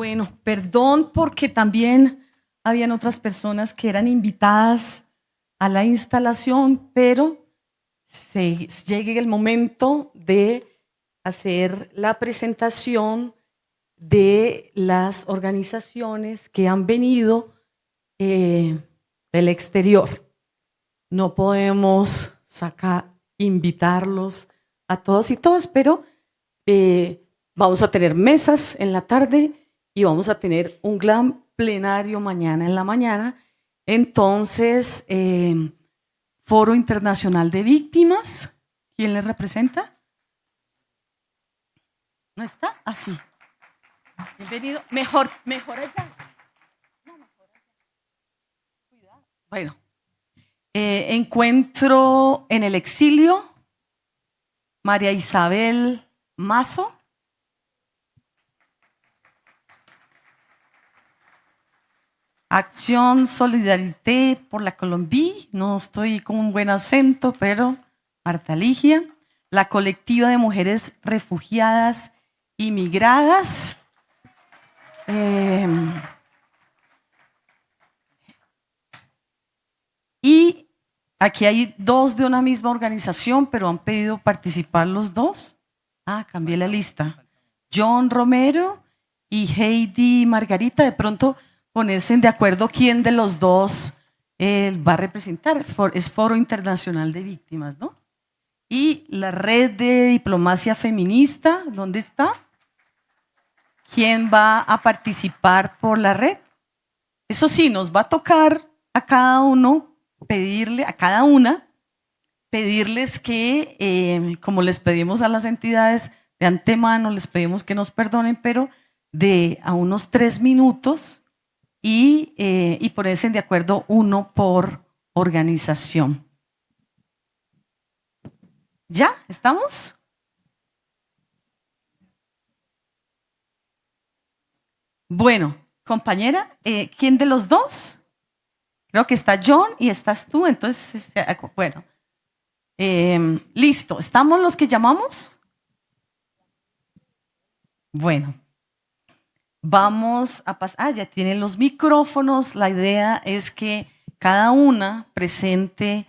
Bueno, perdón porque también habían otras personas que eran invitadas a la instalación, pero llegue el momento de hacer la presentación de las organizaciones que han venido del exterior. No podemos invitarlos a todos y todas, pero vamos a tener mesas en la tarde y vamos a tener un gran plenario mañana en la mañana. Entonces, Foro Internacional de Víctimas, ¿quién les representa? ¿No está? Así. Bienvenido. Mejor allá. No, mejor allá. Cuidado. Bueno. Encuentro en el exilio María Isabel Mazo. Acción Solidarité por la Colombie, no estoy con un buen acento, pero Marta Ligia. La colectiva de mujeres refugiadas y migradas. Y aquí hay dos de una misma organización, pero han pedido participar los dos. Cambié la lista. John Romero y Heidi Margarita. De pronto ponerse de acuerdo quién de los dos va a representar. Es Foro Internacional de Víctimas, ¿no? Y la Red de Diplomacia Feminista, ¿dónde está? ¿Quién va a participar por la red? Eso sí, nos va a tocar a cada uno pedirle, a cada una, pedirles que, como les pedimos a las entidades de antemano, les pedimos que nos perdonen, pero a unos 3 minutos y ponerse de acuerdo uno por organización. ¿Ya? ¿Estamos? Bueno, compañera, ¿quién de los dos? Creo que está John y estás tú, entonces, bueno. Listo, ¿estamos los que llamamos? Bueno, vamos a pasar. Ya tienen los micrófonos. La idea es que cada una presente,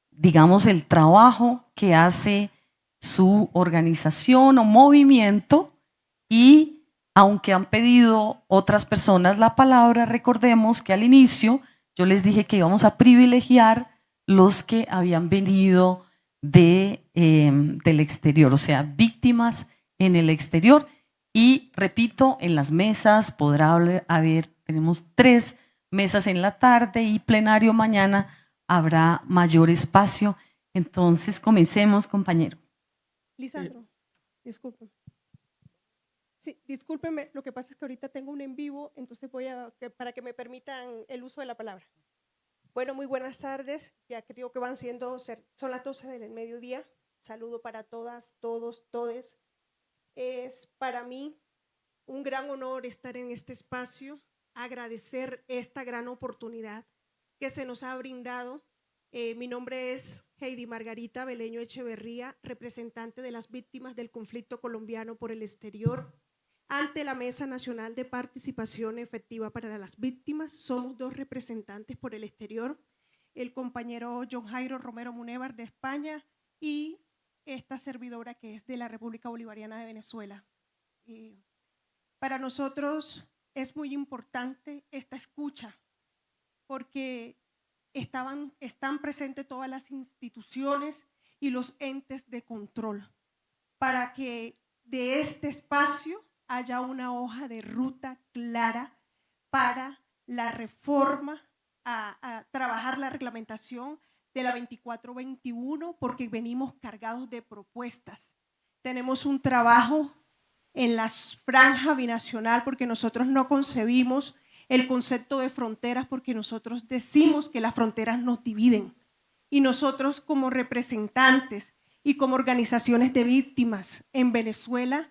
digamos, el trabajo que hace su organización o movimiento y aunque han pedido otras personas la palabra, recordemos que al inicio yo les dije que íbamos a privilegiar los que habían venido del exterior, o sea, víctimas en el exterior. Y repito, en las mesas podrá haber, tenemos 3 mesas en la tarde y plenario mañana habrá mayor espacio. Entonces, comencemos, compañero. Lisandro, disculpe. Sí, discúlpeme, lo que pasa es que ahorita tengo un en vivo, entonces para que me permitan el uso de la palabra. Bueno, muy buenas tardes, ya creo que son las 12 del mediodía. Saludo para todas, todos, todes. Es para mí un gran honor estar en este espacio, agradecer esta gran oportunidad que se nos ha brindado. Mi nombre es Heidi Margarita Beleño Echeverría, representante de las víctimas del conflicto colombiano por el exterior. Ante la Mesa Nacional de Participación Efectiva para las Víctimas, somos 2 representantes por el exterior, el compañero John Jairo Romero Munévar de España y esta servidora que es de la República Bolivariana de Venezuela. Para nosotros es muy importante esta escucha porque están presentes todas las instituciones y los entes de control para que de este espacio haya una hoja de ruta clara para la reforma, a trabajar la reglamentación de la 2421, porque venimos cargados de propuestas. Tenemos un trabajo en la franja binacional, porque nosotros no concebimos el concepto de fronteras, porque nosotros decimos que las fronteras nos dividen. Y nosotros como representantes y como organizaciones de víctimas en Venezuela,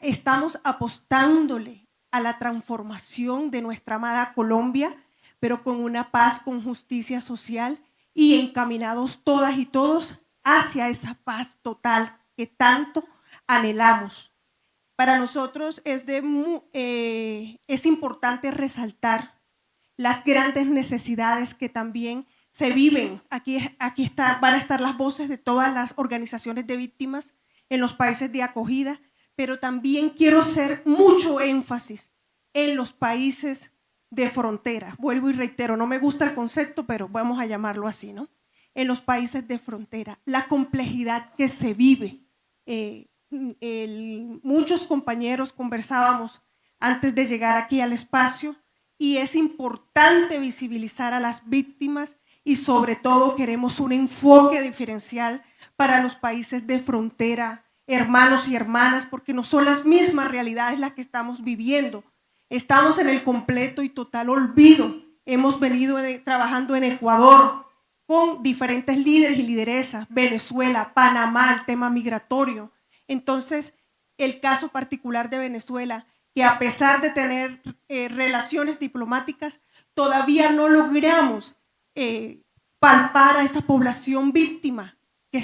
estamos apostándole a la transformación de nuestra amada Colombia, pero con una paz, con justicia social y encaminados todas y todos hacia esa paz total que tanto anhelamos. Para nosotros es importante resaltar las grandes necesidades que también se viven. Aquí van a estar las voces de todas las organizaciones de víctimas en los países de acogida, pero también quiero hacer mucho énfasis en los países de frontera. Vuelvo y reitero, no me gusta el concepto, pero vamos a llamarlo así, ¿no? En los países de frontera, la complejidad que se vive. Muchos compañeros conversábamos antes de llegar aquí al espacio y es importante visibilizar a las víctimas y sobre todo queremos un enfoque diferencial para los países de frontera, hermanos y hermanas, porque no son las mismas realidades las que estamos viviendo. Estamos en el completo y total olvido. Hemos venido trabajando en Ecuador con diferentes líderes y lideresas, Venezuela, Panamá, el tema migratorio. Entonces, el caso particular de Venezuela, que a pesar de tener relaciones diplomáticas, todavía no logramos palpar a esa población víctima que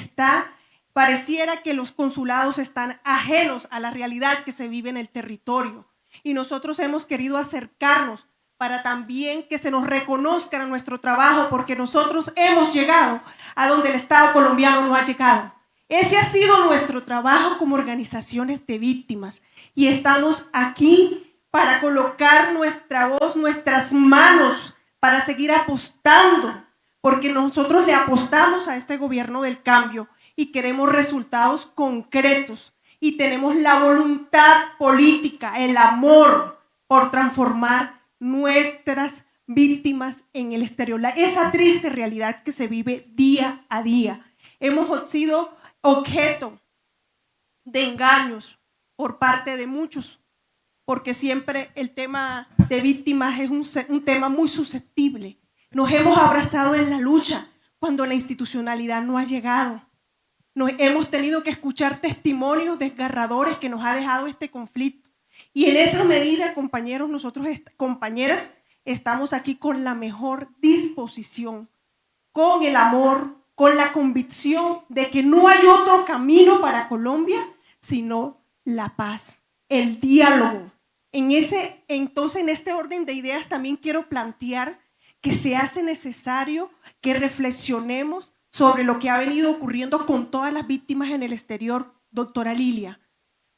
pareciera que los consulados están ajenos a la realidad que se vive en el territorio. Y nosotros hemos querido acercarnos para también que se nos reconozca nuestro trabajo, porque nosotros hemos llegado a donde el Estado colombiano no ha llegado. Ese ha sido nuestro trabajo como organizaciones de víctimas y estamos aquí para colocar nuestra voz, nuestras manos, para seguir apostando, porque nosotros le apostamos a este gobierno del cambio y queremos resultados concretos y tenemos la voluntad política, el amor por transformar nuestras víctimas en el exterior. Esa triste realidad que se vive día a día. Hemos sido objeto de engaños por parte de muchos, porque siempre el tema de víctimas es un tema muy susceptible. Nos hemos abrazado en la lucha cuando la institucionalidad no ha llegado. Hemos tenido que escuchar testimonios desgarradores que nos ha dejado este conflicto. Y en esa medida, compañeros, compañeras, estamos aquí con la mejor disposición, con el amor, con la convicción de que no hay otro camino para Colombia sino la paz, el diálogo. Entonces, en este orden de ideas también quiero plantear que se hace necesario que reflexionemos sobre lo que ha venido ocurriendo con todas las víctimas en el exterior, doctora Lilia,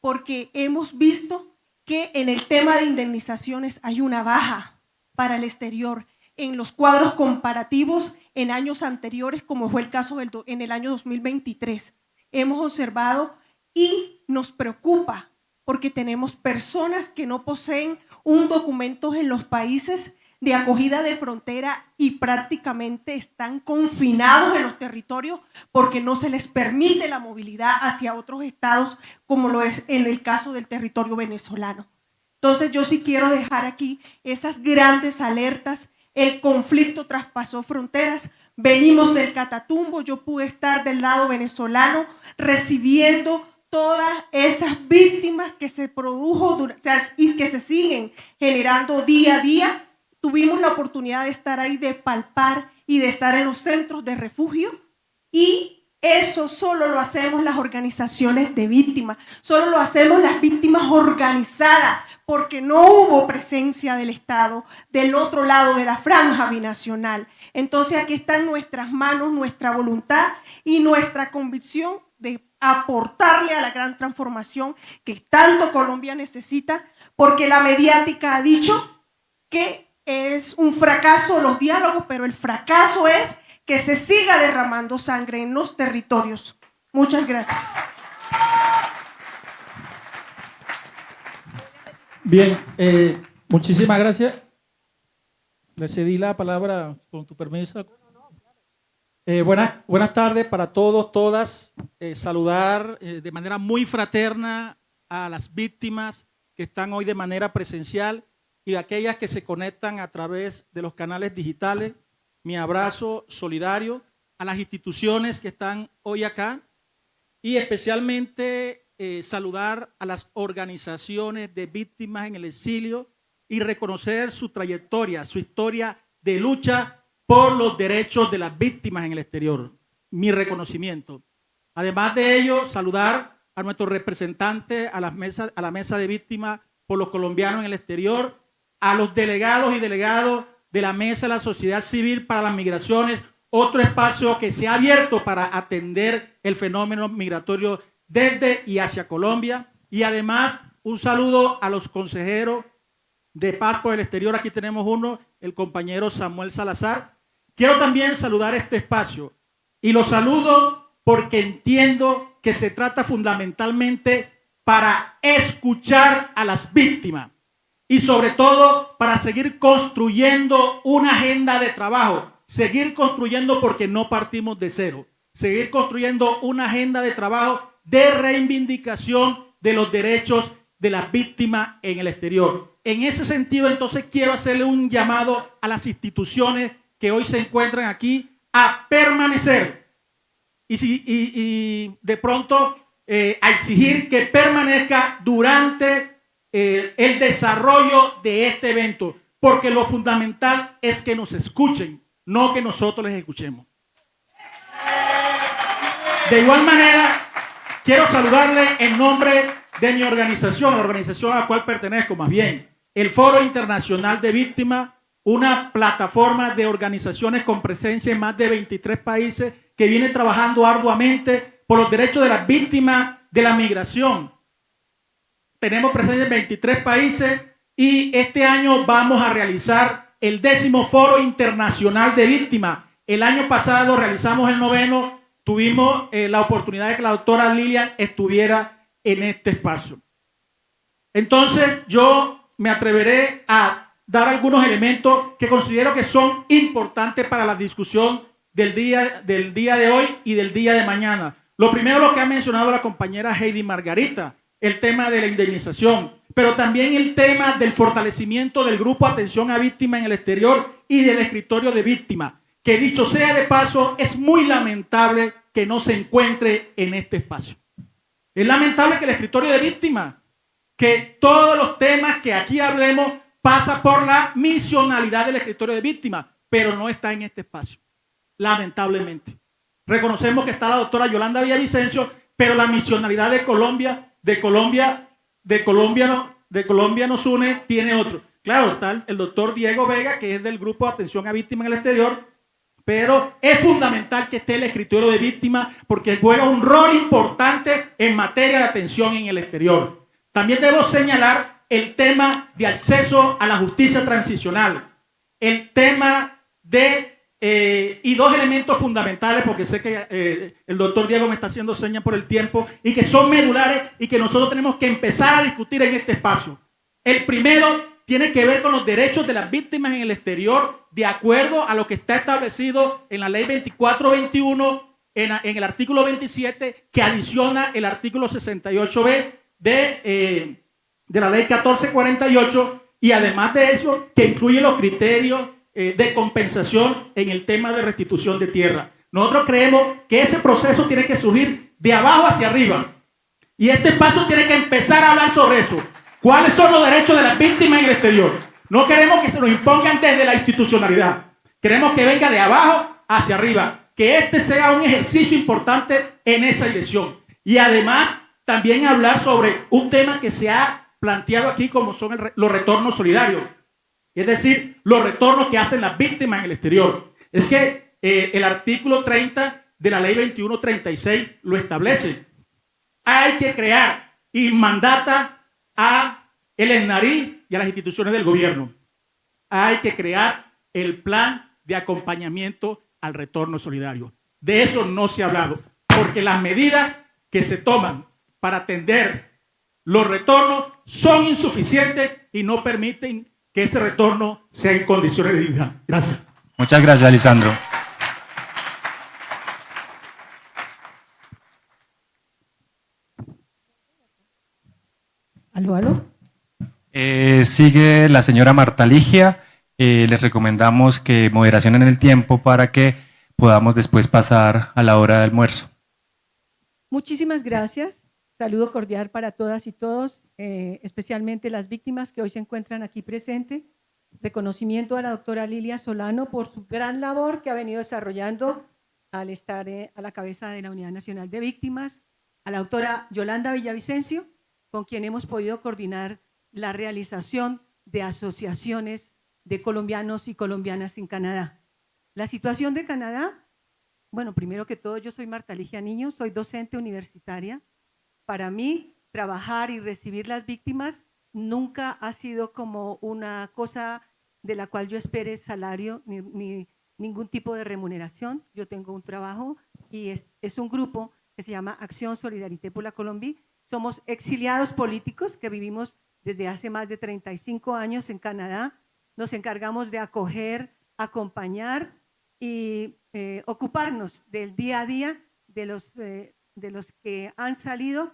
porque hemos visto que en el tema de indemnizaciones hay una baja para el exterior. En los cuadros comparativos en años anteriores, como fue el caso en el año 2023, hemos observado y nos preocupa porque tenemos personas que no poseen un documento en los países de acogida de frontera y prácticamente están confinados en los territorios porque no se les permite la movilidad hacia otros estados, como lo es en el caso del territorio venezolano. Entonces yo sí quiero dejar aquí esas grandes alertas. El conflicto traspasó fronteras, venimos del Catatumbo, yo pude estar del lado venezolano recibiendo todas esas víctimas que se produjo y que se siguen generando día a día. Tuvimos la oportunidad de estar ahí, de palpar y de estar en los centros de refugio y eso solo lo hacemos las organizaciones de víctimas, solo lo hacemos las víctimas organizadas, porque no hubo presencia del Estado del otro lado de la franja binacional. Entonces aquí están nuestras manos, nuestra voluntad y nuestra convicción de aportarle a la gran transformación que tanto Colombia necesita, porque la mediática ha dicho que es un fracaso los diálogos, pero el fracaso es que se siga derramando sangre en los territorios. Muchas gracias. Bien, muchísimas gracias. Le cedí la palabra con tu permiso. Buenas tardes para todos, todas. Saludar de manera muy fraterna a las víctimas que están hoy de manera presencial y a aquellas que se conectan a través de los canales digitales. Mi abrazo solidario a las instituciones que están hoy acá y especialmente saludar a las organizaciones de víctimas en el exilio y reconocer su trayectoria, su historia de lucha por los derechos de las víctimas en el exterior. Mi reconocimiento. Además de ello, saludar a nuestros representantes a la mesa de víctimas por los colombianos en el exterior, a los delegados y delegados de la Mesa de la Sociedad Civil para las Migraciones, otro espacio que se ha abierto para atender el fenómeno migratorio desde y hacia Colombia. Y además, un saludo a los consejeros de Paz por el Exterior. Aquí tenemos uno, el compañero Samuel Salazar. Quiero también saludar este espacio y lo saludo porque entiendo que se trata fundamentalmente para escuchar a las víctimas y sobre todo para seguir construyendo una agenda de trabajo, seguir construyendo porque no partimos de cero, seguir construyendo una agenda de trabajo de reivindicación de los derechos de las víctimas en el exterior. En ese sentido, entonces, quiero hacerle un llamado a las instituciones que hoy se encuentran aquí a permanecer y de pronto a exigir que permanezca durante el desarrollo de este evento, porque lo fundamental es que nos escuchen, no que nosotros les escuchemos. De igual manera, quiero saludarle en nombre de mi organización, la organización a la cual pertenezco, más bien, el Foro Internacional de Víctimas, una plataforma de organizaciones con presencia en más de 23 países que viene trabajando arduamente por los derechos de las víctimas de la migración. Tenemos presencia en 23 países y este año vamos a realizar el 10º Foro Internacional de Víctimas. El año pasado realizamos el 9º, tuvimos la oportunidad de que la doctora Lilian estuviera en este espacio. Entonces yo me atreveré a dar algunos elementos que considero que son importantes para la discusión del día de hoy y del día de mañana. Lo primero, lo que ha mencionado la compañera Heidi Margarita, el tema de la indemnización, pero también el tema del fortalecimiento del grupo Atención a Víctimas en el Exterior y del escritorio de víctimas, que dicho sea de paso, es muy lamentable que no se encuentre en este espacio. Es lamentable que el escritorio de víctimas, que todos los temas que aquí hablemos pasa por la misionalidad del escritorio de víctimas, pero no está en este espacio, lamentablemente. Reconocemos que está la doctora Yolanda Villavicencio, pero la misionalidad de Colombia nos une, tiene otro. Claro, está el doctor Diego Vega, que es del grupo de Atención a Víctimas en el Exterior, pero es fundamental que esté el escritorio de víctimas porque juega un rol importante en materia de atención en el exterior. También debo señalar el tema de acceso a la justicia transicional, el tema de, y dos elementos fundamentales, porque sé que el doctor Diego me está haciendo señas por el tiempo, y que son medulares y que nosotros tenemos que empezar a discutir en este espacio. El primero tiene que ver con los derechos de las víctimas en el exterior, de acuerdo a lo que está establecido en la ley 2421, en el artículo 27, que adiciona el artículo 68b de la ley 1448, y además de eso, que incluye los criterios de compensación en el tema de restitución de tierra. Nosotros creemos que ese proceso tiene que surgir de abajo hacia arriba, y este paso tiene que empezar a hablar sobre eso. ¿Cuáles son los derechos de las víctimas en el exterior? No queremos que se nos impongan desde la institucionalidad. Queremos que venga de abajo hacia arriba, que este sea un ejercicio importante en esa dirección. Y además, también hablar sobre un tema que se ha planteado aquí, como son los retornos solidarios. Es decir, los retornos que hacen las víctimas en el exterior. Es que el artículo 30 de la ley 2136 lo establece. Hay que crear y mandata a el ESNARI y a las instituciones del gobierno. Hay que crear el plan de acompañamiento al retorno solidario. De eso no se ha hablado, porque las medidas que se toman para atender los retornos son insuficientes y no permiten que ese retorno sea en condiciones de dignidad. Gracias. Muchas gracias, Lisandro. ¿Aló? Sigue la señora Marta Ligia. Les recomendamos que moderación en el tiempo para que podamos después pasar a la hora de almuerzo. Muchísimas gracias. Saludo cordial para todas y todos, especialmente las víctimas que hoy se encuentran aquí presentes. Reconocimiento a la doctora Lilia Solano por su gran labor que ha venido desarrollando al estar a la cabeza de la Unidad Nacional de Víctimas. a la doctora Yolanda Villavicencio, con quien hemos podido coordinar la realización de asociaciones de colombianos y colombianas en Canadá. La situación de Canadá, bueno, primero que todo, yo soy Marta Ligia Niño, soy docente universitaria. Para mí, trabajar y recibir las víctimas nunca ha sido como una cosa de la cual yo espere salario ni ningún tipo de remuneración. Yo tengo un trabajo y es un grupo que se llama Acción Solidarité pour la Colombie. Somos exiliados políticos que vivimos desde hace más de 35 años en Canadá. Nos encargamos de acoger, acompañar y ocuparnos del día a día de los que han salido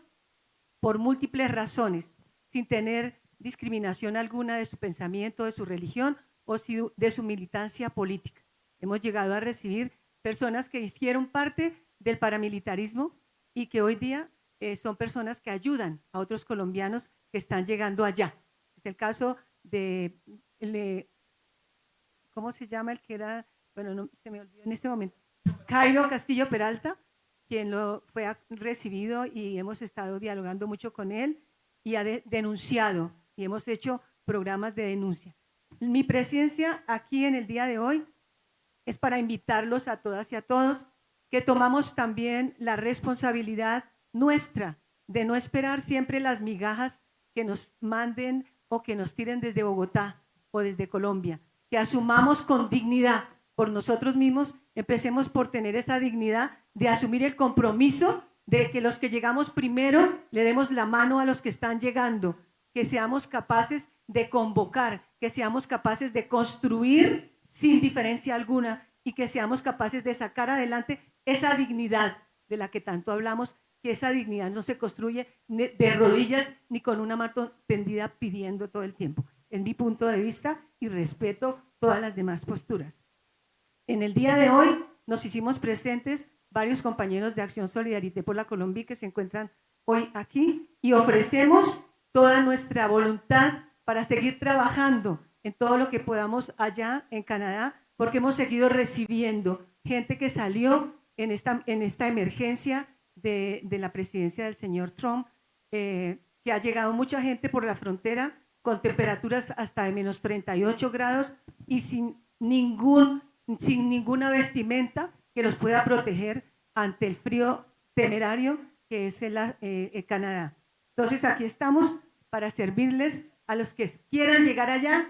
por múltiples razones, sin tener discriminación alguna de su pensamiento, de su religión o de su militancia política. Hemos llegado a recibir personas que hicieron parte del paramilitarismo y que hoy día son personas que ayudan a otros colombianos que están llegando allá. Es el caso de, ¿cómo se llama el que era? Bueno, no, se me olvidó en este momento. Cairo Castillo Peralta, quien lo fue recibido y hemos estado dialogando mucho con él y ha denunciado y hemos hecho programas de denuncia. Mi presencia aquí en el día de hoy es para invitarlos a todas y a todos que tomamos también la responsabilidad nuestra de no esperar siempre las migajas que nos manden o que nos tiren desde Bogotá o desde Colombia, que asumamos con dignidad por nosotros mismos, empecemos por tener esa dignidad de asumir el compromiso de que los que llegamos primero le demos la mano a los que están llegando, que seamos capaces de convocar, que seamos capaces de construir sin diferencia alguna y que seamos capaces de sacar adelante esa dignidad de la que tanto hablamos, que esa dignidad no se construye de rodillas ni con una mano tendida pidiendo todo el tiempo. Es mi punto de vista y respeto todas las demás posturas. En el día de hoy nos hicimos presentes varios compañeros de Acción Solidarité pour la Colombie que se encuentran hoy aquí y ofrecemos toda nuestra voluntad para seguir trabajando en todo lo que podamos allá en Canadá, porque hemos seguido recibiendo gente que salió en esta emergencia de la presidencia del señor Trump, que ha llegado mucha gente por la frontera con temperaturas hasta de menos 38 grados y sin ninguna vestimenta que los pueda proteger ante el frío temerario que es el Canadá. Entonces aquí estamos para servirles a los que quieran llegar allá,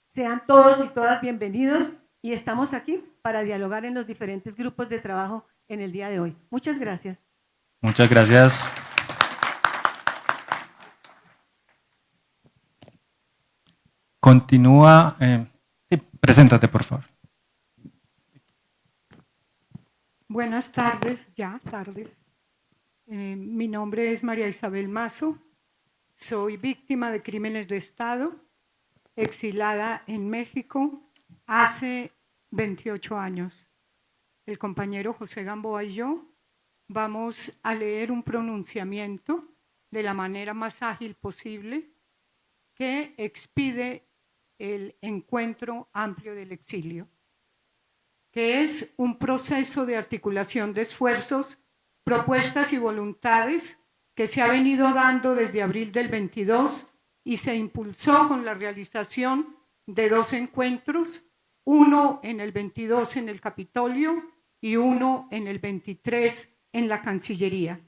sean todos y todas bienvenidos y estamos aquí para dialogar en los diferentes grupos de trabajo en el día de hoy. Muchas gracias. Muchas gracias. Continúa. Sí, preséntate, por favor. Buenas tardes, tardes. Mi nombre es María Isabel Mazo. Soy víctima de crímenes de Estado, exilada en México hace 28 años. El compañero José Gamboa y yo vamos a leer un pronunciamiento de la manera más ágil posible que expide el Encuentro Amplio del Exilio, que es un proceso de articulación de esfuerzos, propuestas y voluntades que se ha venido dando desde abril del 22 y se impulsó con la realización de 2 encuentros, uno en el 22 en el Capitolio y uno en el 23 en la Cancillería.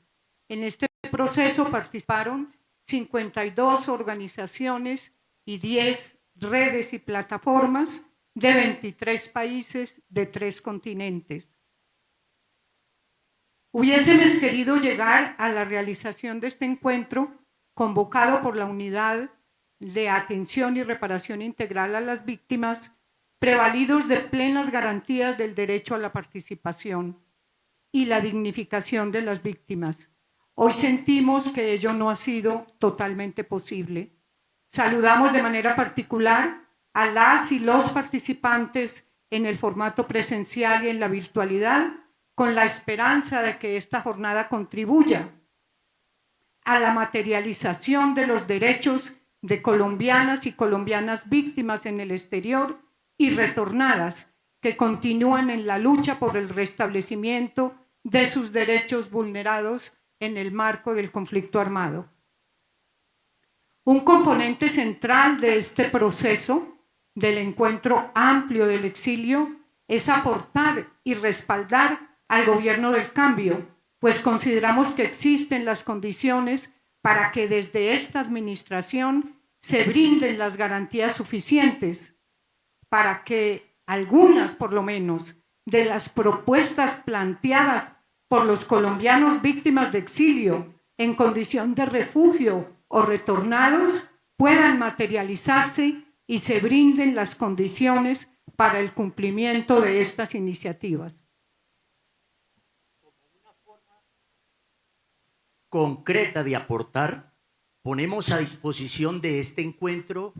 En este proceso participaron 52 organizaciones y 10 redes y plataformas de 23 países de 3 continentes. Hubiésemos querido llegar a la realización de este encuentro convocado por la Unidad de Atención y Reparación Integral a las Víctimas, prevalidos de plenas garantías del derecho a la participación y la dignificación de las víctimas. Hoy sentimos que ello no ha sido totalmente posible. Saludamos de manera particular a las y los participantes en el formato presencial y en la virtualidad, con la esperanza de que esta jornada contribuya a la materialización de los derechos de colombianas y colombianas víctimas en el exterior y retornadas que continúan en la lucha por el restablecimiento de sus derechos vulnerados en el marco del conflicto armado. Un componente central de este proceso del encuentro amplio del exilio es aportar y respaldar al gobierno del cambio, pues consideramos que existen las condiciones para que desde esta administración se brinden las garantías suficientes para que algunas, por lo menos, de las propuestas planteadas por los colombianos víctimas de exilio en condición de refugio o retornados puedan materializarse y se brinden las condiciones para el cumplimiento de estas iniciativas. Concreta de aportar, ponemos a disposición de este encuentro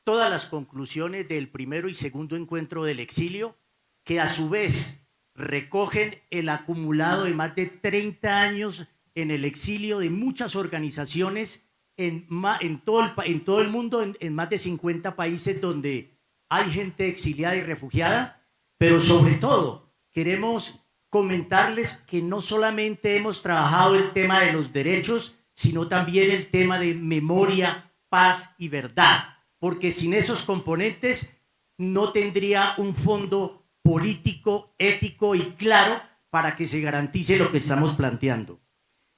todas las conclusiones del primero y segundo encuentro del exilio, que a su vez recogen el acumulado de más de 30 años en el exilio de muchas organizaciones en todo el mundo, en más de 50 países donde hay gente exiliada y refugiada, pero sobre todo queremos comentarles que no solamente hemos trabajado el tema de los derechos, sino también el tema de memoria, paz y verdad, porque sin esos componentes no tendría un fondo político, ético y claro para que se garantice lo que estamos planteando.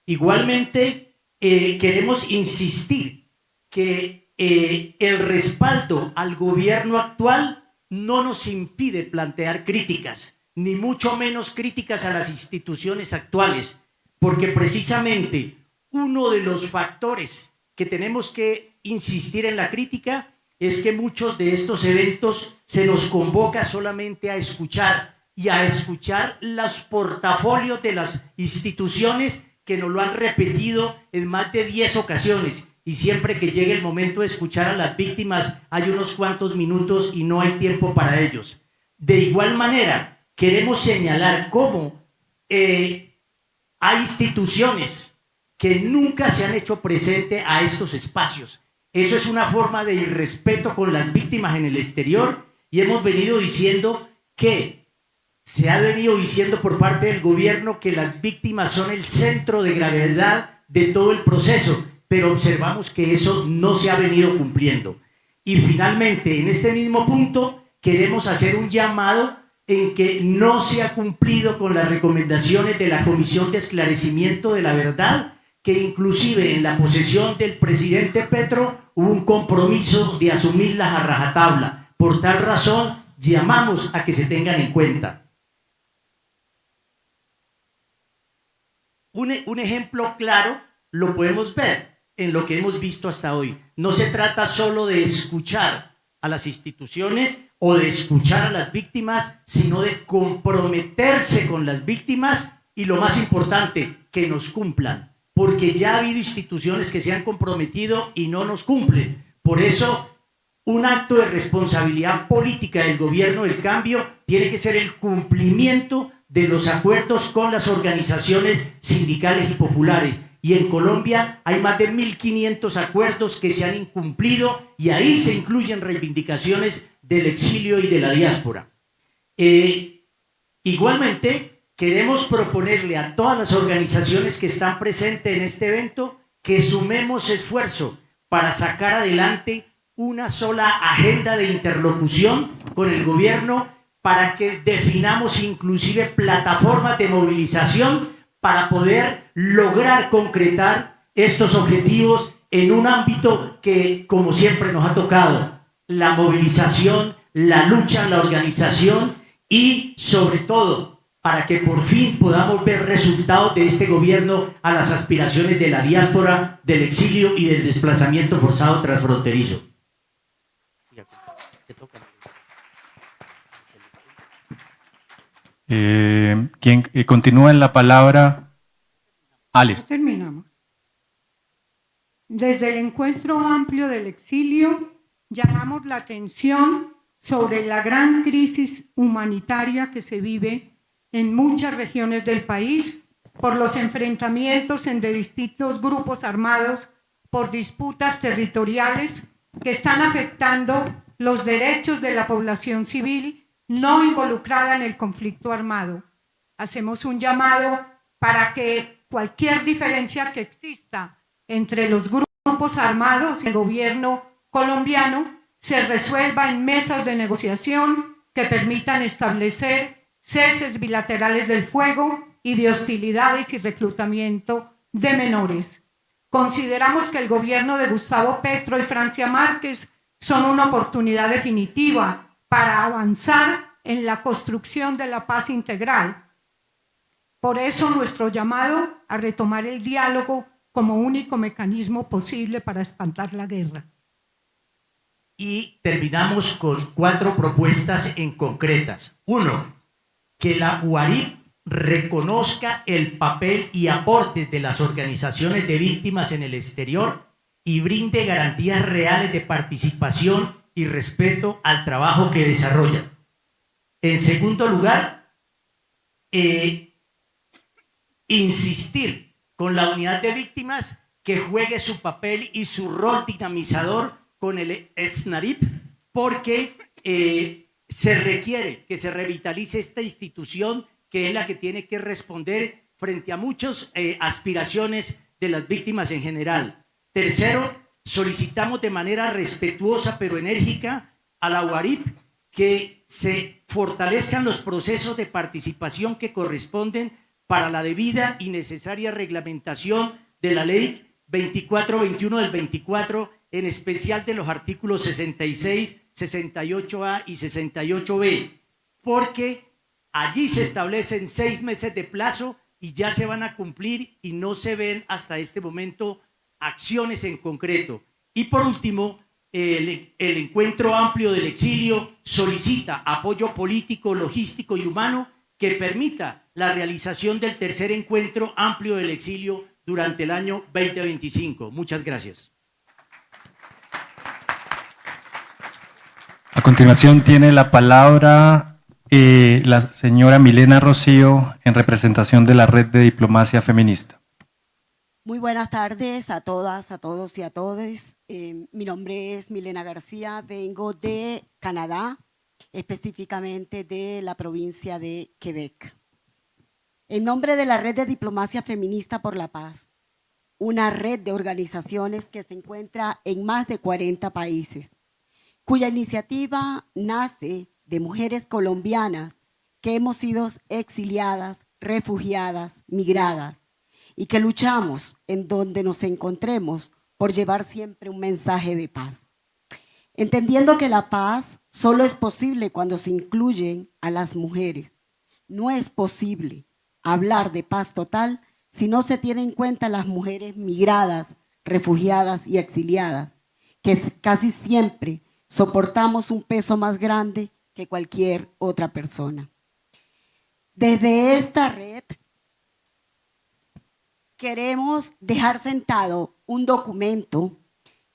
Igualmente, queremos insistir que el respaldo al gobierno actual no nos impide plantear críticas, ni mucho menos críticas a las instituciones actuales, porque precisamente uno de los factores que tenemos que insistir en la crítica es que muchos de estos eventos se nos convoca solamente a escuchar y a escuchar los portafolios de las instituciones que nos lo han repetido en más de 10 ocasiones, y siempre que llegue el momento de escuchar a las víctimas hay unos cuantos minutos y no hay tiempo para ellos. De igual manera, queremos señalar cómo hay instituciones que nunca se han hecho presente a estos espacios. Eso es una forma de irrespeto con las víctimas en el exterior, y hemos venido diciendo que se ha venido diciendo por parte del gobierno que las víctimas son el centro de gravedad de todo el proceso, pero observamos que eso no se ha venido cumpliendo. Y finalmente, en este mismo punto, queremos hacer un llamado en que no se ha cumplido con las recomendaciones de la Comisión de Esclarecimiento de la Verdad, que inclusive en la posesión del presidente Petro hubo un compromiso de asumirlas a rajatabla. Por tal razón, llamamos a que se tengan en cuenta. Un ejemplo claro lo podemos ver en lo que hemos visto hasta hoy. No se trata solo de escuchar a las instituciones o de escuchar a las víctimas, sino de comprometerse con las víctimas y, lo más importante, que nos cumplan, porque ya ha habido instituciones que se han comprometido y no nos cumplen. Por eso, un acto de responsabilidad política del gobierno del cambio tiene que ser el cumplimiento de los acuerdos con las organizaciones sindicales y populares. Y en Colombia hay más de 1.500 acuerdos que se han incumplido, y ahí se incluyen reivindicaciones del exilio y de la diáspora. Igualmente, queremos proponerle a todas las organizaciones que están presentes en este evento que sumemos esfuerzo para sacar adelante una sola agenda de interlocución con el gobierno, para que definamos inclusive plataformas de movilización para poder lograr concretar estos objetivos en un ámbito que, como siempre, nos ha tocado: la movilización, la lucha, la organización, y sobre todo para que por fin podamos ver resultados de este gobierno a las aspiraciones de la diáspora, del exilio y del desplazamiento forzado transfronterizo. ¿Quién continúa en la palabra? Alex. Ya terminamos. Desde el encuentro amplio del exilio llamamos la atención sobre la gran crisis humanitaria que se vive en muchas regiones del país por los enfrentamientos entre distintos grupos armados por disputas territoriales que están afectando los derechos de la población civil no involucrada en el conflicto armado. Hacemos un llamado para que cualquier diferencia que exista entre los grupos armados y el gobierno colombiano se resuelva en mesas de negociación que permitan establecer ceses bilaterales del fuego y de hostilidades y reclutamiento de menores. Consideramos que el gobierno de Gustavo Petro y Francia Márquez son una oportunidad definitiva para avanzar en la construcción de la paz integral. Por eso nuestro llamado a retomar el diálogo como único mecanismo posible para espantar la guerra. Y terminamos con 4 propuestas en concretas. 1. Que la UARIP reconozca el papel y aportes de las organizaciones de víctimas en el exterior y brinde garantías reales de participación y respeto al trabajo que desarrollan. En segundo lugar, insistir con la unidad de víctimas que juegue su papel y su rol dinamizador con el SNARIP, porque se requiere que se revitalice esta institución que es la que tiene que responder frente a muchas aspiraciones de las víctimas en general. Tercero, solicitamos de manera respetuosa pero enérgica a la UARIP que se fortalezcan los procesos de participación que corresponden para la debida y necesaria reglamentación de la Ley 2421 del 24, en especial de los artículos 66, 68A y 68B, porque allí se establecen 6 meses de plazo y ya se van a cumplir y no se ven hasta este momento acciones en concreto. Y por último, el Encuentro Amplio del Exilio solicita apoyo político, logístico y humano que permita la realización del tercer Encuentro Amplio del Exilio durante el año 2025. Muchas gracias. A continuación tiene la palabra la señora Milena Rocío en representación de la Red de Diplomacia Feminista. Muy buenas tardes a todas, a todos y a todes. Mi nombre es Milena García, vengo de Canadá, específicamente de la provincia de Quebec. En nombre de la Red de Diplomacia Feminista por la Paz, una red de organizaciones que se encuentra en más de 40 países, cuya iniciativa nace de mujeres colombianas que hemos sido exiliadas, refugiadas, migradas, y que luchamos en donde nos encontremos por llevar siempre un mensaje de paz. Entendiendo que la paz solo es posible cuando se incluyen a las mujeres. No es posible hablar de paz total si no se tienen en cuenta las mujeres migradas, refugiadas y exiliadas, que casi siempre soportamos un peso más grande que cualquier otra persona. Desde esta red queremos dejar sentado un documento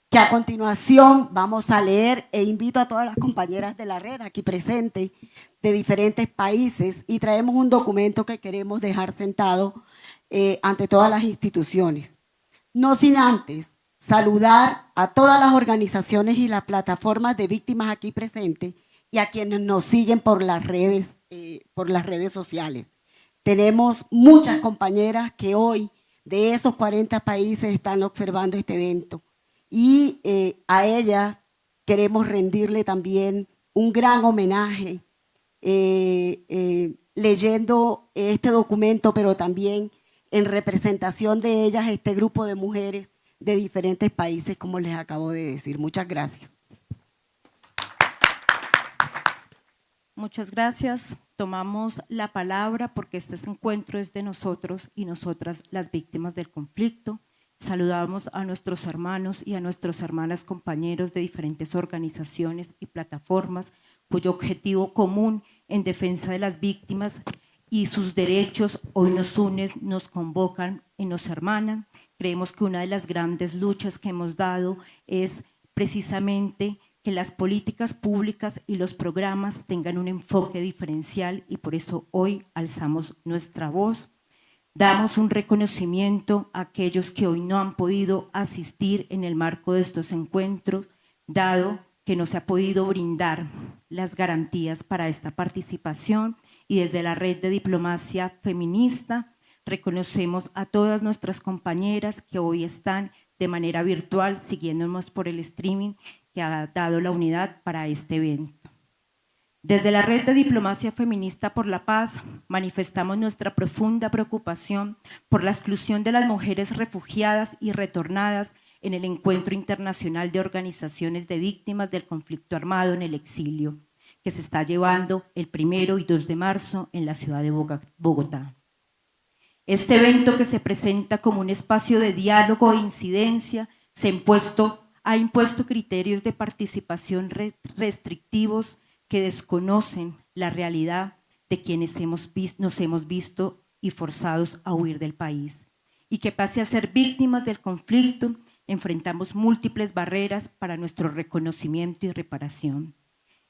que a continuación vamos a leer, e invito a todas las compañeras de la red aquí presentes de diferentes países, y traemos un documento que queremos dejar sentado ante todas las instituciones. No sin antes saludar a todas las organizaciones y las plataformas de víctimas aquí presentes y a quienes nos siguen por las redes sociales. Tenemos muchas compañeras que hoy de esos 40 países están observando este evento, y a ellas queremos rendirle también un gran homenaje leyendo este documento, pero también en representación de ellas, este grupo de mujeres de diferentes países, como les acabo de decir. Muchas gracias. Muchas gracias. Tomamos la palabra porque este encuentro es de nosotros y nosotras, las víctimas del conflicto. Saludamos a nuestros hermanos y a nuestras hermanas compañeros de diferentes organizaciones y plataformas cuyo objetivo común en defensa de las víctimas y sus derechos hoy nos unen, nos convocan y nos hermanan. Creemos que una de las grandes luchas que hemos dado es precisamente que las políticas públicas y los programas tengan un enfoque diferencial, y por eso hoy alzamos nuestra voz. Damos un reconocimiento a aquellos que hoy no han podido asistir en el marco de estos encuentros, dado que no se ha podido brindar las garantías para esta participación, y desde la Red de Diplomacia Feminista Reconocemos a todas nuestras compañeras que hoy están de manera virtual siguiéndonos por el streaming que ha dado la unidad para este evento. Desde la Red de Diplomacia Feminista por la Paz manifestamos nuestra profunda preocupación por la exclusión de las mujeres refugiadas y retornadas en el Encuentro Internacional de Organizaciones de Víctimas del Conflicto Armado en el Exilio, que se está llevando el 1 y 2 de marzo en la ciudad de Bogotá. Este evento, que se presenta como un espacio de diálogo e incidencia, ha impuesto criterios de participación restrictivos que desconocen la realidad de quienes nos hemos visto y forzados a huir del país. Y que pase a ser víctimas del conflicto, enfrentamos múltiples barreras para nuestro reconocimiento y reparación.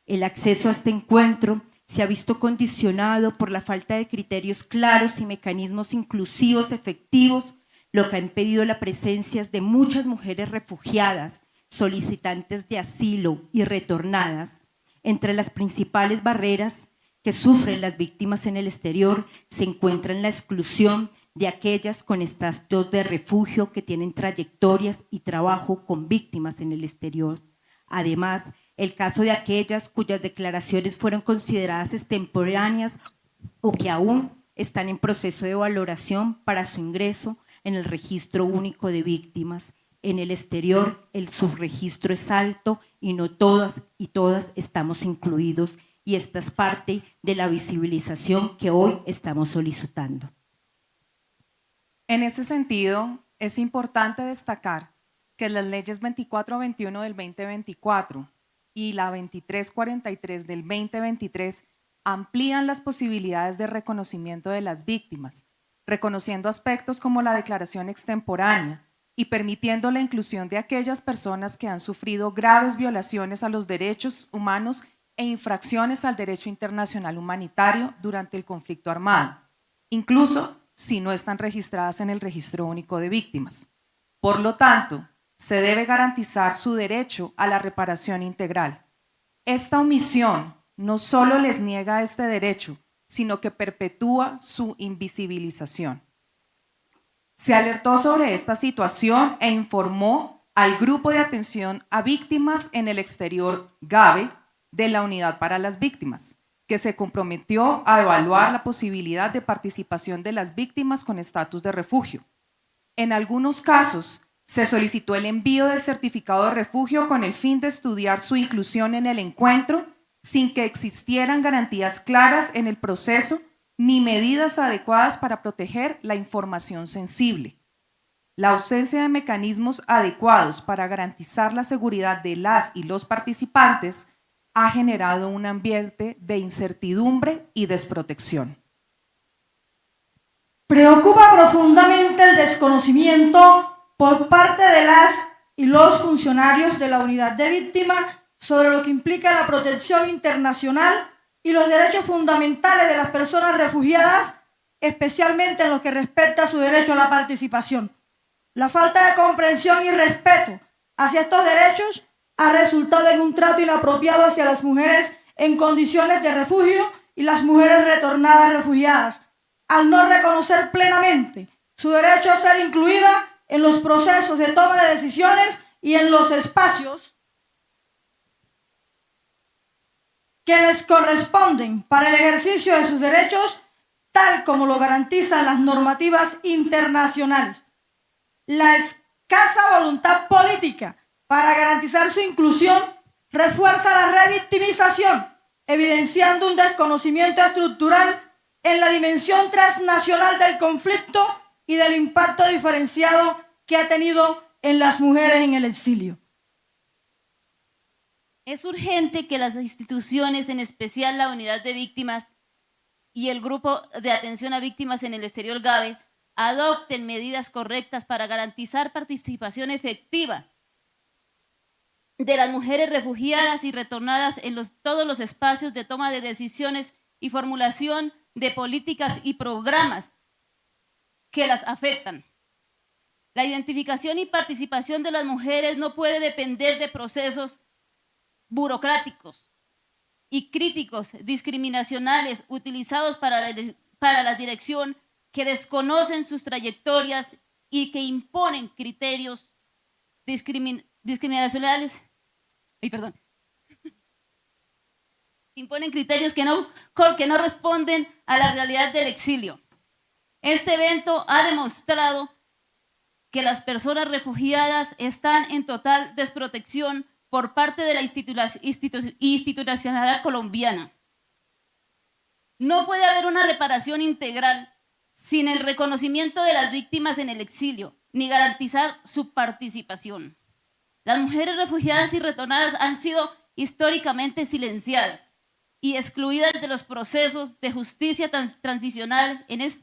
El acceso a este encuentro se ha visto condicionado por la falta de criterios claros y mecanismos inclusivos efectivos, lo que ha impedido la presencia de muchas mujeres refugiadas, solicitantes de asilo y retornadas. Entre las principales barreras que sufren las víctimas en el exterior se encuentran la exclusión de aquellas con estatus de refugio que tienen trayectorias y trabajo con víctimas en el exterior. Además, el caso de aquellas cuyas declaraciones fueron consideradas extemporáneas o que aún están en proceso de valoración para su ingreso en el Registro Único de Víctimas. En el exterior, el subregistro es alto y no todas y todas estamos incluidos, y esta es parte de la visibilización que hoy estamos solicitando. En este sentido, es importante destacar que las leyes 2421 del 2024 y la 2343 del 2023 amplían las posibilidades de reconocimiento de las víctimas, reconociendo aspectos como la declaración extemporánea y permitiendo la inclusión de aquellas personas que han sufrido graves violaciones a los derechos humanos e infracciones al derecho internacional humanitario durante el conflicto armado, incluso si no están registradas en el Registro Único de Víctimas. Por lo tanto, se debe garantizar su derecho a la reparación integral. Esta omisión no solo les niega este derecho, sino que perpetúa su invisibilización. Se alertó sobre esta situación e informó al Grupo de Atención a Víctimas en el Exterior, GAVE, de la Unidad para las Víctimas, que se comprometió a evaluar la posibilidad de participación de las víctimas con estatus de refugio. En algunos casos, se solicitó el envío del certificado de refugio con el fin de estudiar su inclusión en el encuentro sin que existieran garantías claras en el proceso ni medidas adecuadas para proteger la información sensible. La ausencia de mecanismos adecuados para garantizar la seguridad de las y los participantes ha generado un ambiente de incertidumbre y desprotección. Preocupa profundamente el desconocimiento por parte de las y los funcionarios de la unidad de víctimas sobre lo que implica la protección internacional y los derechos fundamentales de las personas refugiadas, especialmente en lo que respecta a su derecho a la participación. La falta de comprensión y respeto hacia estos derechos ha resultado en un trato inapropiado hacia las mujeres en condiciones de refugio y las mujeres retornadas refugiadas, al no reconocer plenamente su derecho a ser incluida en los procesos de toma de decisiones y en los espacios que les corresponden para el ejercicio de sus derechos, tal como lo garantizan las normativas internacionales. La escasa voluntad política para garantizar su inclusión refuerza la revictimización, evidenciando un desconocimiento estructural en la dimensión transnacional del conflicto y del impacto diferenciado que ha tenido en las mujeres en el exilio. Es urgente que las instituciones, en especial la Unidad de Víctimas y el Grupo de Atención a Víctimas en el Exterior, GAVE, adopten medidas correctas para garantizar participación efectiva de las mujeres refugiadas y retornadas en todos los espacios de toma de decisiones y formulación de políticas y programas que las afectan. La identificación y participación de las mujeres no puede depender de procesos burocráticos y críticos discriminacionales utilizados para la dirección que desconocen sus trayectorias y que imponen criterios discriminacionales, imponen criterios que no responden a la realidad del exilio. Este evento ha demostrado que las personas refugiadas están en total desprotección por parte de la institucionalidad colombiana. No puede haber una reparación integral sin el reconocimiento de las víctimas en el exilio, ni garantizar su participación. Las mujeres refugiadas y retornadas han sido históricamente silenciadas y excluidas de los procesos de justicia transicional. Es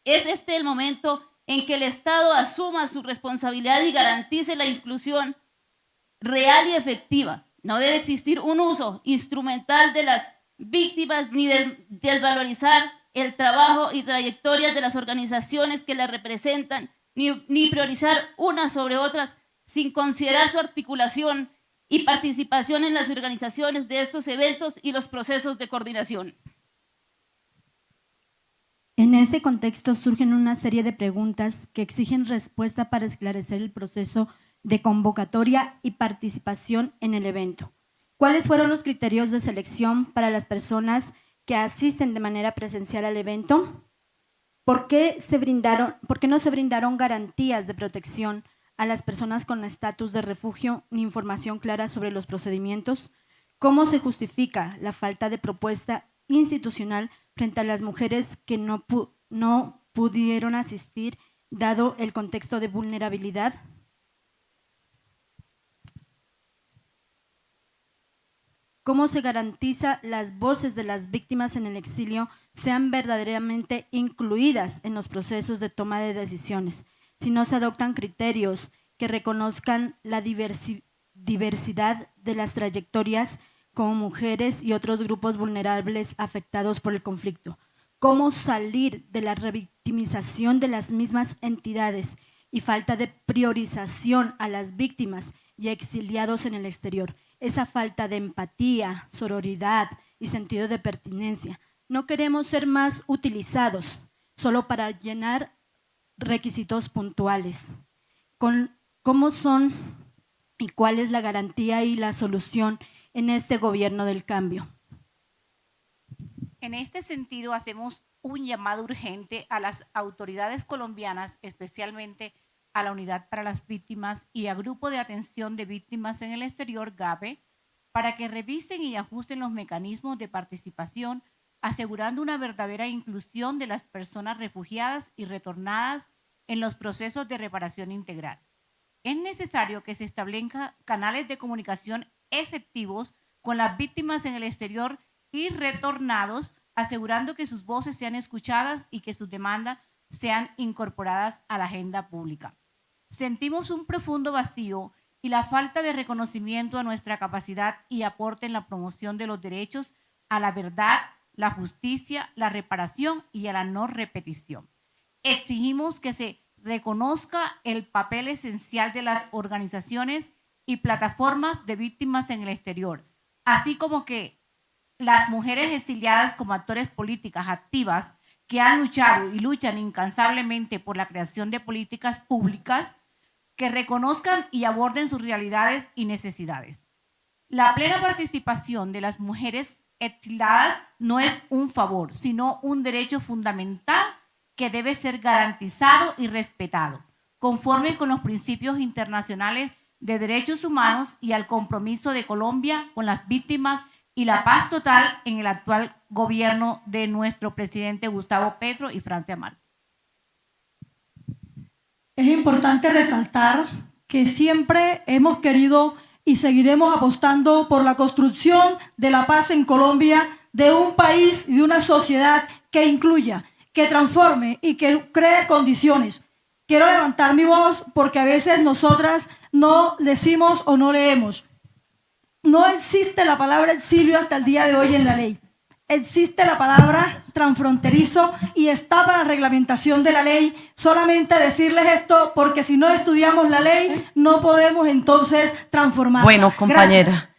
este el momento en que el Estado asuma su responsabilidad y garantice la inclusión real y efectiva. No debe existir un uso instrumental de las víctimas ni desvalorizar el trabajo y trayectorias de las organizaciones que las representan, ni priorizar unas sobre otras sin considerar su articulación y participación en las organizaciones de estos eventos y los procesos de coordinación. En este contexto surgen una serie de preguntas que exigen respuesta para esclarecer el proceso de convocatoria y participación en el evento. ¿Cuáles fueron los criterios de selección para las personas que asisten de manera presencial al evento? ¿Por qué no se brindaron garantías de protección a las personas con estatus de refugio ni información clara sobre los procedimientos? ¿Cómo se justifica la falta de propuesta institucional frente a las mujeres que no pudieron asistir, dado el contexto de vulnerabilidad? ¿Cómo se garantiza las voces de las víctimas en el exilio sean verdaderamente incluidas en los procesos de toma de decisiones, si no se adoptan criterios que reconozcan la diversidad de las trayectorias como mujeres y otros grupos vulnerables afectados por el conflicto? ¿Cómo salir de la revictimización de las mismas entidades y falta de priorización a las víctimas y exiliados en el exterior? Esa falta de empatía, sororidad y sentido de pertinencia. No queremos ser más utilizados solo para llenar requisitos puntuales. ¿Cómo son y cuál es la garantía y la solución en este gobierno del cambio? En este sentido, hacemos un llamado urgente a las autoridades colombianas, especialmente a la Unidad para las Víctimas y al Grupo de Atención de Víctimas en el Exterior, GABE, para que revisen y ajusten los mecanismos de participación, asegurando una verdadera inclusión de las personas refugiadas y retornadas en los procesos de reparación integral. Es necesario que se establezcan canales de comunicación efectivos con las víctimas en el exterior y retornados, asegurando que sus voces sean escuchadas y que sus demandas sean incorporadas a la agenda pública. Sentimos un profundo vacío y la falta de reconocimiento a nuestra capacidad y aporte en la promoción de los derechos a la verdad, la justicia, la reparación y a la no repetición. Exigimos que se reconozca el papel esencial de las organizaciones y plataformas de víctimas en el exterior, así como que las mujeres exiliadas como actores políticas activas que han luchado y luchan incansablemente por la creación de políticas públicas que reconozcan y aborden sus realidades y necesidades. La plena participación de las mujeres exiliadas no es un favor, sino un derecho fundamental que debe ser garantizado y respetado, conforme con los principios internacionales de derechos humanos y al compromiso de Colombia con las víctimas y la paz total en el actual gobierno de nuestro presidente Gustavo Petro y Francia Márquez. Es importante resaltar que siempre hemos querido y seguiremos apostando por la construcción de la paz en Colombia, de un país y de una sociedad que incluya, que transforme y que cree condiciones. Quiero levantar mi voz porque a veces nosotras no decimos o no leemos. No existe la palabra exilio hasta el día de hoy en la ley. Existe la palabra transfronterizo y está para la reglamentación de la ley. Solamente decirles esto porque si no estudiamos la ley no podemos entonces transformarla. Bueno, compañera,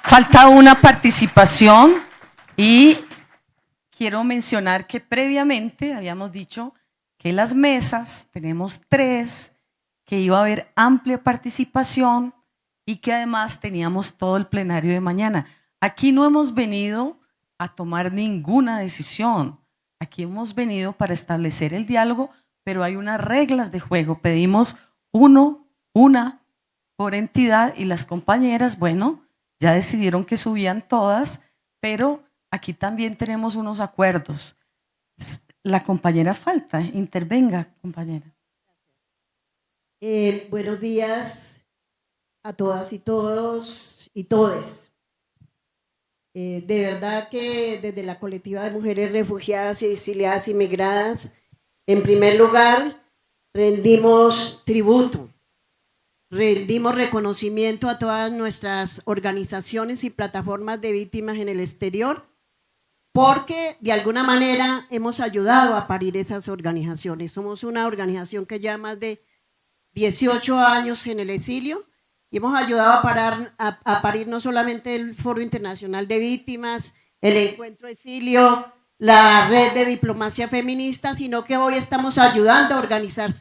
falta una participación y quiero mencionar que previamente habíamos dicho que las mesas, tenemos 3, que iba a haber amplia participación y que además teníamos todo el plenario de mañana. Aquí no hemos venido a tomar ninguna decisión. Aquí hemos venido para establecer el diálogo, pero hay unas reglas de juego. Pedimos una por entidad y las compañeras, bueno, ya decidieron que subían todas, pero aquí también tenemos unos acuerdos. La compañera falta, intervenga, compañera. Buenos días a todas y todos y todes. De verdad que desde la colectiva de mujeres refugiadas y exiliadas y migradas, en primer lugar, rendimos tributo, rendimos reconocimiento a todas nuestras organizaciones y plataformas de víctimas en el exterior, porque de alguna manera hemos ayudado a parir esas organizaciones. Somos una organización que lleva más de 18 años en el exilio y hemos ayudado a parir no solamente el Foro Internacional de Víctimas, el Encuentro Exilio, la Red de Diplomacia Feminista, sino que hoy estamos ayudando a organizar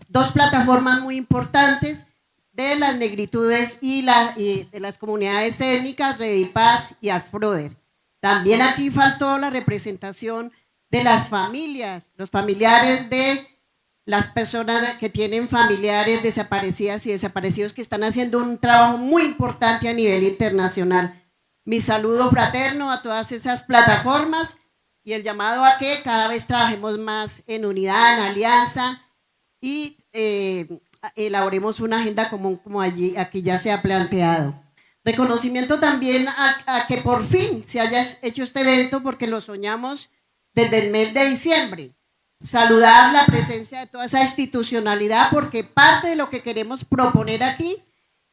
2 plataformas muy importantes de las negritudes y de las comunidades étnicas, Redipaz y Afroder. También aquí faltó la representación de las familias, los familiares de las personas que tienen familiares desaparecidas y desaparecidos que están haciendo un trabajo muy importante a nivel internacional. Mi saludo fraterno a todas esas plataformas y el llamado a que cada vez trabajemos más en unidad, en alianza y elaboremos una agenda común como aquí ya se ha planteado. Reconocimiento también a que por fin se haya hecho este evento porque lo soñamos desde el mes de diciembre. Saludar la presencia de toda esa institucionalidad porque parte de lo que queremos proponer aquí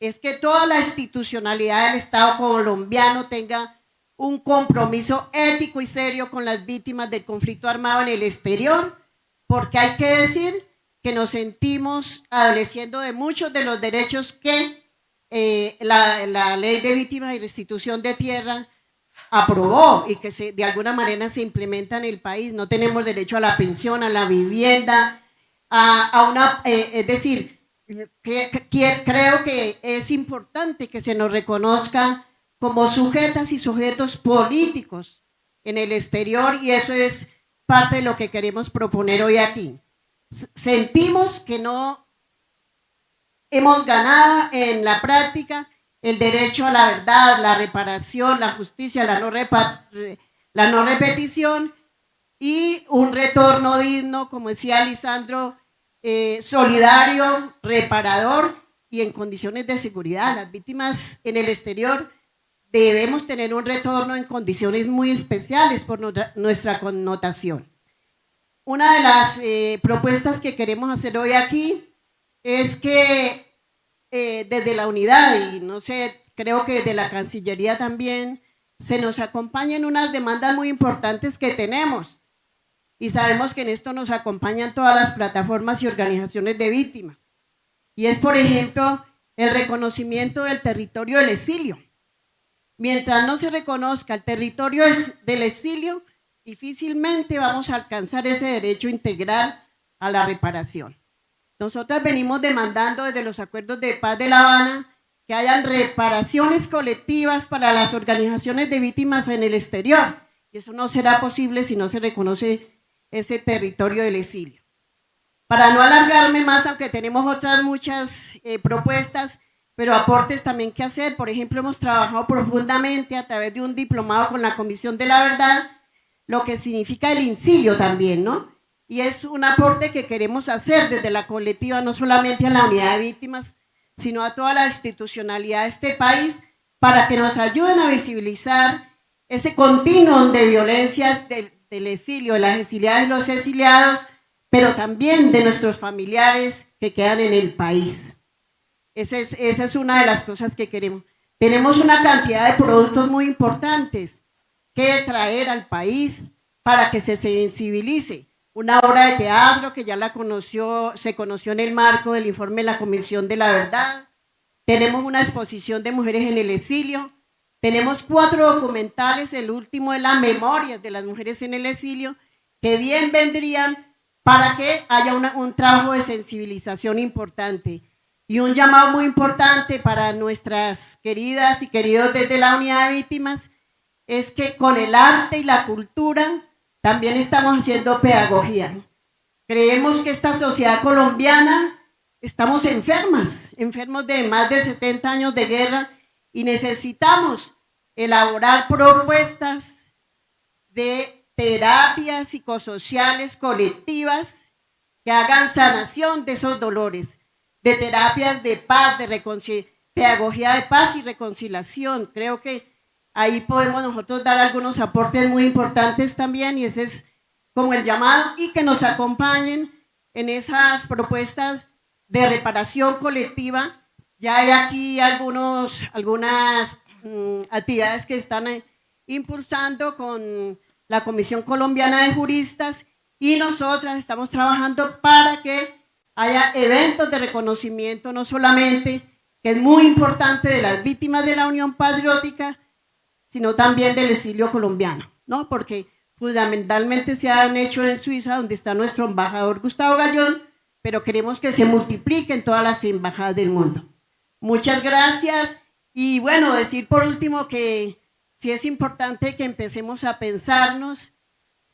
es que toda la institucionalidad del Estado colombiano tenga un compromiso ético y serio con las víctimas del conflicto armado en el exterior, porque hay que decir que nos sentimos adoleciendo de muchos de los derechos que la Ley de Víctimas y Restitución de Tierra aprobó y que de alguna manera se implementa en el país. No tenemos derecho a la pensión, a la vivienda, es decir, creo que es importante que se nos reconozca como sujetas y sujetos políticos en el exterior y eso es parte de lo que queremos proponer hoy aquí. Sentimos que no hemos ganado en la práctica el derecho a la verdad, la reparación, la justicia, la no repetición y un retorno digno, como decía Lisandro, solidario, reparador y en condiciones de seguridad. Las víctimas en el exterior debemos tener un retorno en condiciones muy especiales por nuestra connotación. Una de las propuestas que queremos hacer hoy aquí es que desde la unidad y no sé, creo que desde la Cancillería también se nos acompañan unas demandas muy importantes que tenemos y sabemos que en esto nos acompañan todas las plataformas y organizaciones de víctimas y es por ejemplo el reconocimiento del territorio del exilio. Mientras no se reconozca el territorio del exilio, difícilmente vamos a alcanzar ese derecho integral a la reparación. Nosotras venimos demandando desde los acuerdos de paz de La Habana que hayan reparaciones colectivas para las organizaciones de víctimas en el exterior. Y eso no será posible si no se reconoce ese territorio del exilio. Para no alargarme más, aunque tenemos otras muchas propuestas, pero aportes también que hacer. Por ejemplo, hemos trabajado profundamente a través de un diplomado con la Comisión de la Verdad, lo que significa el incilio también, ¿no? Y es un aporte que queremos hacer desde la colectiva, no solamente a la unidad de víctimas, sino a toda la institucionalidad de este país, para que nos ayuden a visibilizar ese continuum de violencias del exilio, de las exiliadas y los exiliados, pero también de nuestros familiares que quedan en el país. Esa es una de las cosas que queremos. Tenemos una cantidad de productos muy importantes que traer al país para que se sensibilice. Una obra de teatro que ya se conoció en el marco del informe de la Comisión de la Verdad. Tenemos una exposición de mujeres en el exilio Tenemos 4 documentales, el último es la Memorias de las mujeres en el exilio, que bien vendrían para que haya un trabajo de sensibilización importante. Y un llamado muy importante para nuestras queridas y queridos desde la unidad de víctimas es que con el arte y la cultura también estamos haciendo pedagogía. Creemos que esta sociedad colombiana estamos enfermos de más de 70 años de guerra y necesitamos elaborar propuestas de terapias psicosociales colectivas que hagan sanación de esos dolores, de terapias de paz, de pedagogía de paz y reconciliación. Creo que ahí podemos nosotros dar algunos aportes muy importantes también y ese es como el llamado y que nos acompañen en esas propuestas de reparación colectiva. Ya hay aquí algunas actividades que están impulsando con la Comisión Colombiana de Juristas y nosotras estamos trabajando para que haya eventos de reconocimiento, no solamente, que es muy importante, de las víctimas de la Unión Patriótica, sino también del exilio colombiano, ¿no? Porque fundamentalmente se han hecho en Suiza, donde está nuestro embajador Gustavo Gallón, pero queremos que se multipliquen en todas las embajadas del mundo. Muchas gracias. Y bueno, decir por último que sí es importante que empecemos a pensarnos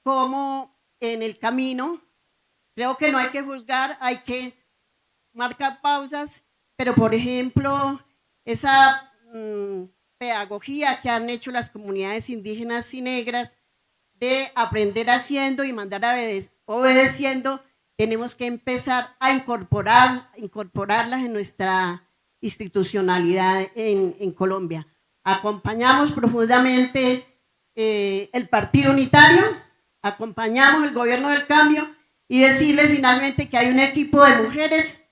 como en el camino. Creo que no hay que juzgar, hay que marcar pausas, pero por ejemplo, esa pedagogía que han hecho las comunidades indígenas y negras de aprender haciendo y mandar obedeciendo, tenemos que empezar a incorporarlas en nuestra institucionalidad en Colombia. Acompañamos profundamente el Partido Unitario, acompañamos el Gobierno del Cambio y decirles finalmente que hay un equipo de mujeres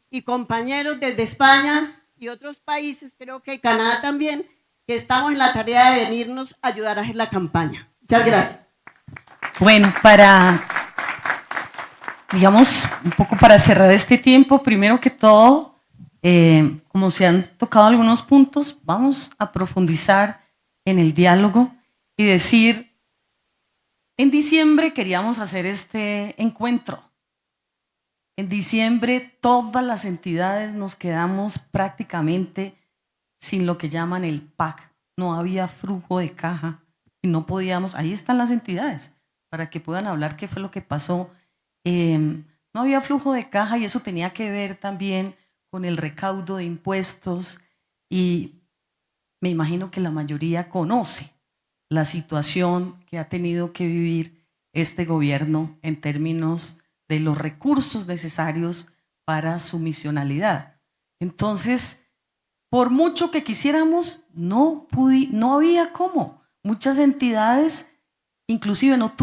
y compañeros desde España y otros países, creo que Canadá también, que estamos en la tarea de venirnos a ayudar a hacer la campaña. Muchas gracias. Bueno, digamos, un poco para cerrar este tiempo, primero que todo, como se han tocado algunos puntos, vamos a profundizar en el diálogo y decir, en diciembre queríamos hacer este encuentro. En diciembre todas las entidades nos quedamos prácticamente sin lo que llaman el PAC. No había flujo de caja y no podíamos, ahí están las entidades, para que puedan hablar qué fue lo que pasó. No había flujo de caja y eso tenía que ver también con el recaudo de impuestos y me imagino que la mayoría conoce la situación que ha tenido que vivir este gobierno en términos de los recursos necesarios para su misionalidad. Entonces, por mucho que quisiéramos, no había cómo. Muchas entidades inclusive no